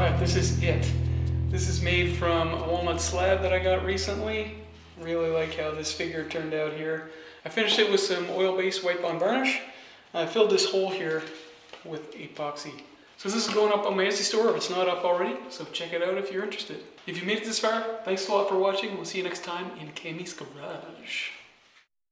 Alright, this is it. This is made from a walnut slab that I got recently. Really like how this figure turned out here. I finished it with some oil-based white bond varnish. I filled this hole here with epoxy. So this is going up on my Etsy store if it's not up already, so check it out if you're interested. If you made it this far, thanks a lot for watching. We'll see you next time in Kami's Garage.